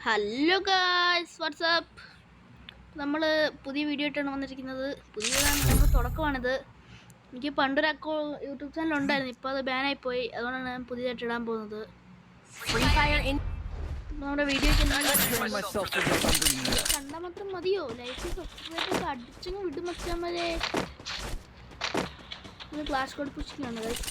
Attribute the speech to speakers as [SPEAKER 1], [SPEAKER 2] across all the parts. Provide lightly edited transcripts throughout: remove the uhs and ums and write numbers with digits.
[SPEAKER 1] Hello guys WhatsApp. നമ്മൾ പുതിയ video ആയിട്ടാണ് വന്നിരിക്കുന്നത്. പുതിയതാണ്, നമ്മുടെ തുടക്കമാണിത്. എനിക്ക് പണ്ടൊരു യൂട്യൂബ് ചാനൽ ഉണ്ടായിരുന്നു, ഇപ്പോൾ അത് ബാനായിപ്പോയി. അതുകൊണ്ടാണ് ഞാൻ പുതിയതായിട്ട് ഇടാൻ പോകുന്നത്. നമ്മുടെ വീഡിയോയ്ക്ക് കണ്ടാൽ മാത്രം മതിയോ? ലൈക്ക് സബ്സ്ക്രൈബ് ഒക്കെ അടിച്ചങ്ങ് വിടും മച്ചാമാരെ. ഇത് ക്ലാഷ് കോഡ് പുഷിങ്ങാണ് ഗൈസ്.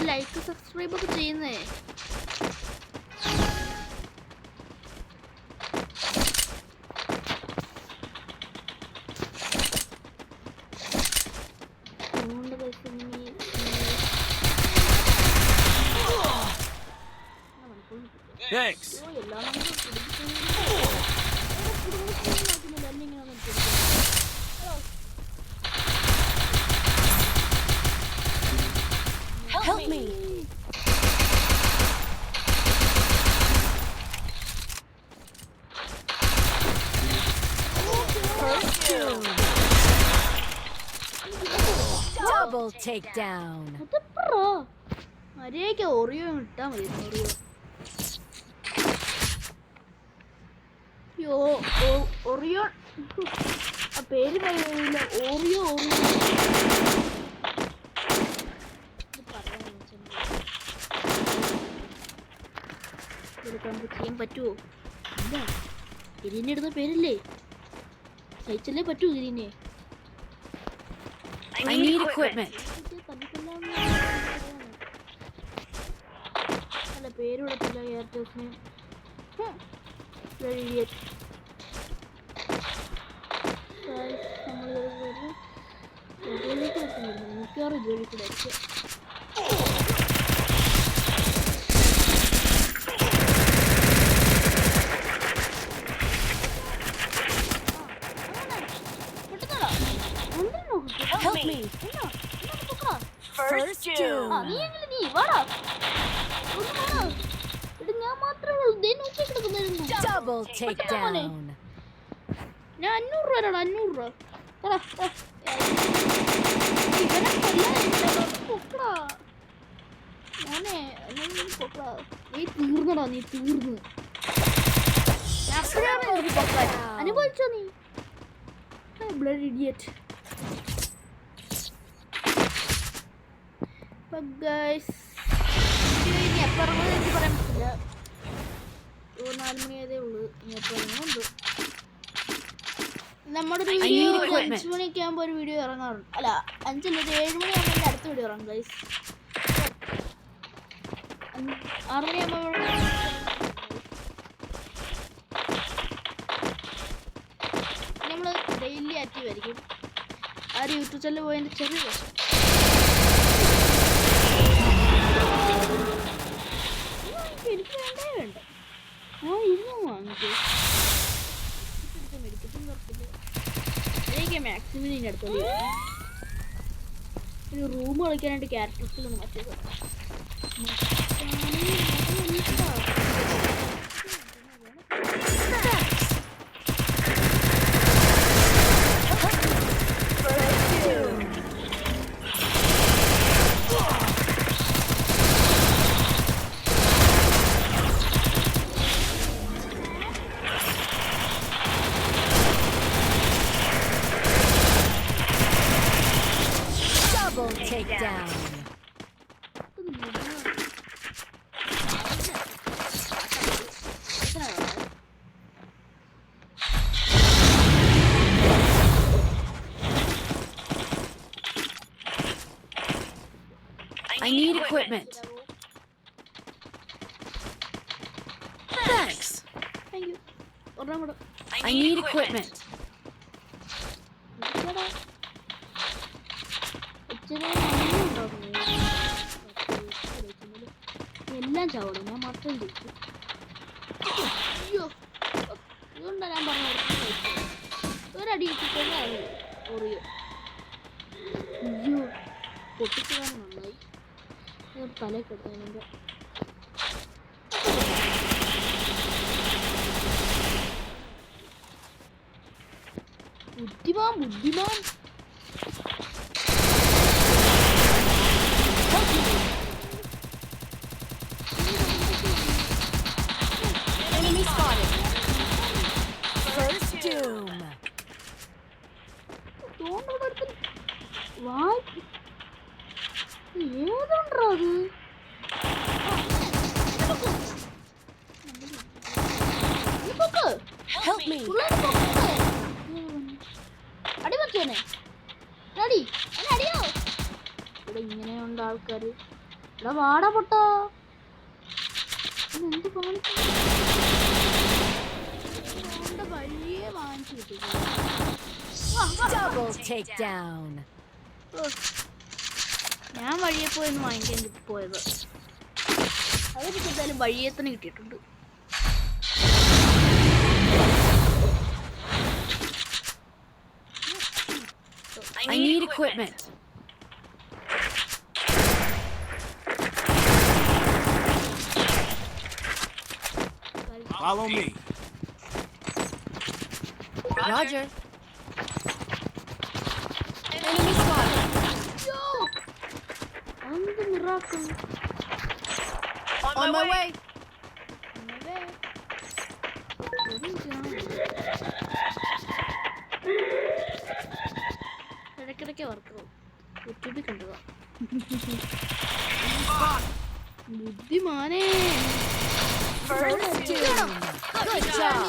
[SPEAKER 1] ലൈക്ക് സബ്സ്ക്രൈബ് ഒക്കെ ചെയ്യുന്നേ.
[SPEAKER 2] Thanks.
[SPEAKER 3] Help me. Double takedown.
[SPEAKER 1] മര്യാദയ്ക്ക് ഓറിയോ ഇട്ടാ മതി. ഓറിയോ ആ പേര് പറയില്ല. ഓറിയോ ചെയ്യാൻ പറ്റുമോ? ഇല്ല, ഗിരീനെ ഇടുന്ന പേരല്ലേ, സഹിച്ചല്ലേ പറ്റൂ ഗിരീനെ. അല്ല, പേരിടത്തില്ല ക്യാരക്ടേഴ്സിന്. മിക്കവാറും ജോലി കൂടെ ആയിരിക്കും.
[SPEAKER 3] Double takedown.
[SPEAKER 1] ഞാൻ 500 രൂപ 500 രൂപ. നീ തീർന്നടാ, നീ തീർന്നു. അനുഭവിച്ചോ നീ? Bloody idiot. ഇനി എപ്പോൾ ഇറങ്ങുമെന്ന് എനിക്ക് പറയാൻ പറ്റില്ല. 4 മണി ആയതേ ഉള്ളൂ. ഇനി എപ്പോൾ ഇറങ്ങുന്നുണ്ട്. നമ്മുടെ ഒരു വീഡിയോ 5 മണിയൊക്കെ ആകുമ്പോൾ ഒരു വീഡിയോ ഇറങ്ങാറുണ്ട്. അല്ല, 5 അല്ല, 7 മണിയാകുമ്പോൾ എൻ്റെ അടുത്ത വീഡിയോ ഇറങ്ങും ഗൈസ്. 6 മണിയാകുമ്പോൾ നമ്മൾ ഡെയിലി ആക്റ്റീവ് ആയിരിക്കും. ആ ഒരു യൂട്യൂബ് ചാനൽ പോയതിൻ്റെ ചെറിയ പ്രശ്നം. എനിക്ക് വേണ്ടേ വേണ്ട. ഇരുന്നു വാങ്ങിച്ചു മെഡിക്കറ്റും കുഴപ്പമില്ല. എനിക്ക് മാക്സിമം ഇതിൻ്റെ അടുത്തോളൂ. ഒരു റൂം കളിക്കാനായിട്ട് ക്യാരക്ടേഴ്സിലൊന്നും മറ്റേത്
[SPEAKER 3] Takedown. I need equipment. Thanks.
[SPEAKER 1] Thank you.
[SPEAKER 3] I need equipment.
[SPEAKER 1] എല്ലാം ചാവണം, ഞാൻ മാത്രം ജയിച്ചു. അയ്യോ, അതുകൊണ്ടാണ് ഞാൻ പറഞ്ഞത് ഒരടി കിട്ടിക്കൊണ്ടാണ് ഓറിയോ. അയ്യോ, പൊട്ടിച്ചതാണ് നന്നായി. തലയിൽ കിടന്നതിൻ്റെ ബുദ്ധിമാൻ. ഏതുണ്ടോ അത്?
[SPEAKER 3] Help me.
[SPEAKER 1] അടി പറ്റോനെ അടി അടിയോ. ഇവിടെ ഇങ്ങനെയുണ്ട് ആൾക്കാര്. ഇവിടെ വാട പൊട്ടോ എന്ത് വഴിയെ വാങ്ങിച്ചു കിട്ടി.
[SPEAKER 3] Double takedown.
[SPEAKER 1] ഞാൻ വഴിയെ പോയെന്ന് വാങ്ങിക്കാൻ പോയത്. അതെനിക്ക് എന്തായാലും വഴിയെ തന്നെ കിട്ടിയിട്ടുണ്ട്.
[SPEAKER 3] I need equipment.
[SPEAKER 2] Follow me.
[SPEAKER 3] Roger. Enemy spotted.
[SPEAKER 1] Yo! എന്ത് miracle.
[SPEAKER 3] On my way.
[SPEAKER 1] ഇടയ്ക്കിടയ്ക്ക് വർക്കോ യൂട്യൂബിൽ കണ്ടതാ. ബുദ്ധിമാനേ.
[SPEAKER 3] First doom. Good job.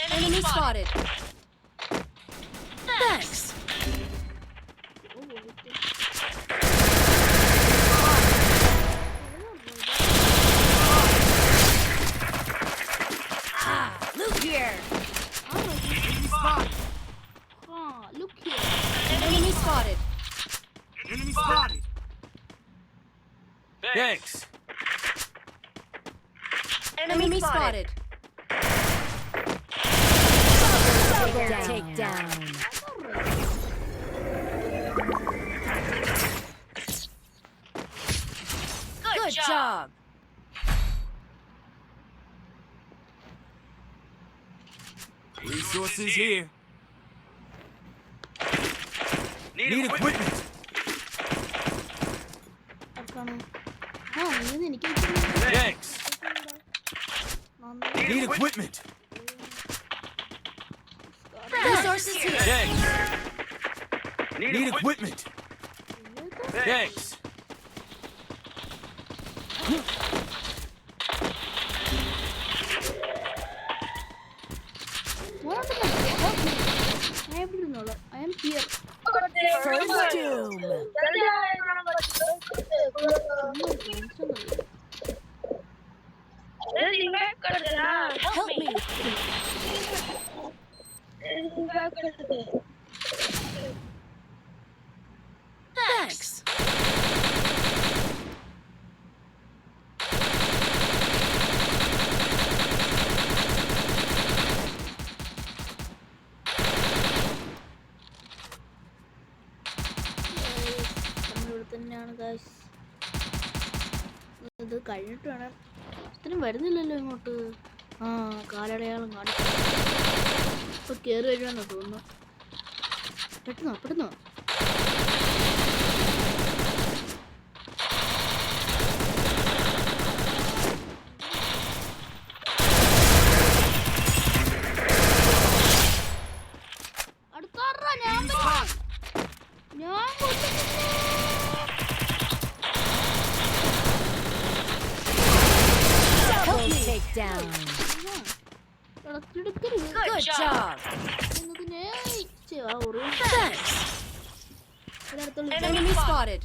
[SPEAKER 3] Enemy spotted. Thanks. Look here.
[SPEAKER 1] Look here.
[SPEAKER 3] Enemy spotted.
[SPEAKER 2] Enemy spotted. Thanks.
[SPEAKER 3] Enemy spotted. Double takedown. Good job.
[SPEAKER 2] Resources here. Need equipment.
[SPEAKER 1] എനിക്ക്
[SPEAKER 2] Thanks. Need equipment.
[SPEAKER 3] Resources here.
[SPEAKER 2] Thanks. Need equipment. Thanks.
[SPEAKER 1] I am here.
[SPEAKER 3] First doom. Help me. Thanks.
[SPEAKER 1] നമ്മളിവിടെ തന്നെയാണ് guys. ഇത് കഴിഞ്ഞിട്ട് വേണം. ഇത്രയും വരുന്നില്ലല്ലോ ഇങ്ങോട്ട്. ആ കാലടയാളം കാണിക്കും. ഇപ്പൊ കയറി വരുവാന്ന് തോന്നുന്നു. പെട്ടെന്നോ പെട്ടെന്നോ. അടുത്താറാ ഞാൻ
[SPEAKER 3] Double takedown. Good job. Thanks. Enemy spotted.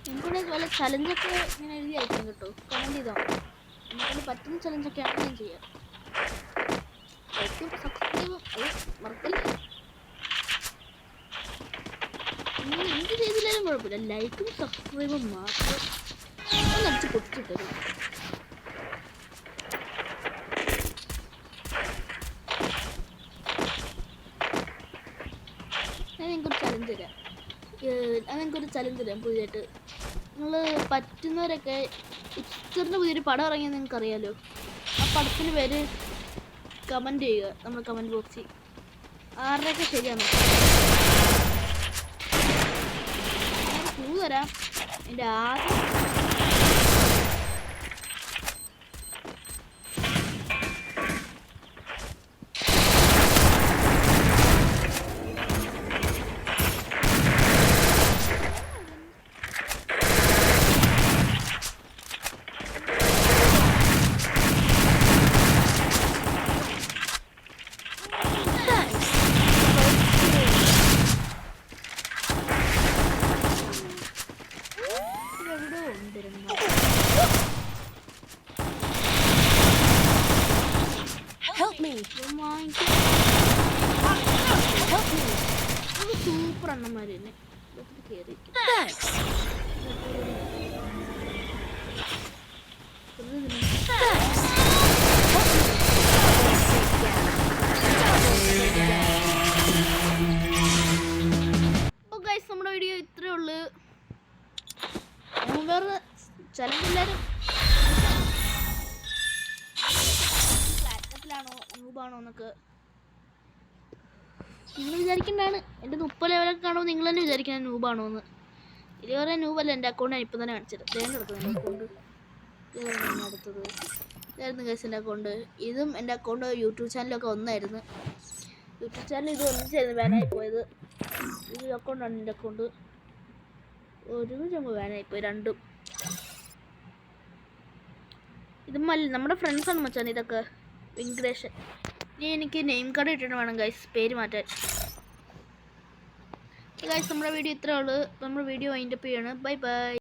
[SPEAKER 1] എനിക്കൂടെ വല്ല ചലഞ്ചൊക്കെ ഇങ്ങനെ എഴുതി അയക്കാം കേട്ടോ. കമന്റ് ചെയ്തോ. എനിക്കൊന്ന് പറ്റുന്ന ചലഞ്ചൊക്കെയാണ് ഞാൻ ചെയ്യാം. സബ്സ്ക്രൈബ് മറക്കല്ലേ. നിങ്ങൾ എന്ത് ചെയ്തില്ലാലും കുഴപ്പമില്ല. ലൈക്കും സബ്സ്ക്രൈബും മാത്രം ഒന്നടിച്ച് പൊട്ടിച്ചിട്ടത്. ഞാൻ നിങ്ങൾക്കൊരു ചലഞ്ച് തരാം. പുതിയതായിട്ട് നിങ്ങൾ പറ്റുന്നവരൊക്കെ ഇഷ്ടറിന് പുതിയൊരു പടം ഇറങ്ങിയത് നിങ്ങൾക്ക് അറിയാലോ. ആ പടത്തിന് പേര് കമൻറ്റ് ചെയ്യുക നമ്മൾ കമൻറ്റ് ബോക്സിൽ. ആരുടെയൊക്കെ ശരിയാണ് ഞാൻ ക്ലൂ തരാം. എൻ്റെ ആദ്യം
[SPEAKER 3] Help me.
[SPEAKER 1] സൂപ്പർ അണ്ണന്മാര് തന്നെ കയറി
[SPEAKER 3] Thanks. Thanks.
[SPEAKER 1] അപ്പോൾ ഗൈസ് നമ്മുടെ വീഡിയോ ഇത്രയേ ഉള്ളൂ. വേറെ ചിലരെല്ലാവരും ഫ്ലാറ്റപ്പിലാണോ ന്യൂബാണോ എന്നൊക്കെ നിങ്ങൾ വിചാരിക്കേണ്ടതാണ്. എൻ്റെ 30 ലെവലൊക്കെ കാണുമ്പോൾ നിങ്ങൾ തന്നെ വിചാരിക്കണം ന്യൂബാണോ എന്ന്. ഇതുവരെ ന്യൂബല്ല, എൻ്റെ അക്കൗണ്ട് ഞാൻ ഇപ്പം തന്നെ കാണിച്ചത്. തേങ്ങ എടുക്കുന്നത് എൻ്റെ അക്കൗണ്ട് അടുത്തത് ഇതായിരുന്നു ഗൈസ് എൻ്റെ അക്കൗണ്ട്. ഇതും എൻ്റെ അക്കൗണ്ട് യൂട്യൂബ് ചാനലൊക്കെ ഒന്നായിരുന്നു. യൂട്യൂബ് ചാനൽ ഇത് ഒന്നിച്ചായിരുന്നു ബാനായി പോയത്. ഇത് അക്കൗണ്ടാണ് എൻ്റെ അക്കൗണ്ട്. ഒരുമിച്ച് ബാനായിപ്പോയി രണ്ടും. ഇത് നമ്മുടെ ഫ്രണ്ട്സാണ് മച്ചാൻ ഇതൊക്കെ. വെങ്കടേഷൻ. ഇനി എനിക്ക് നെയിം കാർഡ് ഇട്ടിട്ട് വേണം ഗൈസ് പേര് മാറ്റാൻ. ഗൈസ് നമ്മുടെ വീഡിയോ ഇത്രയേ ഉള്ളൂ. നമ്മുടെ വീഡിയോ വൈൻഡപ്പ് ചെയ്യാണ്. Bye bye.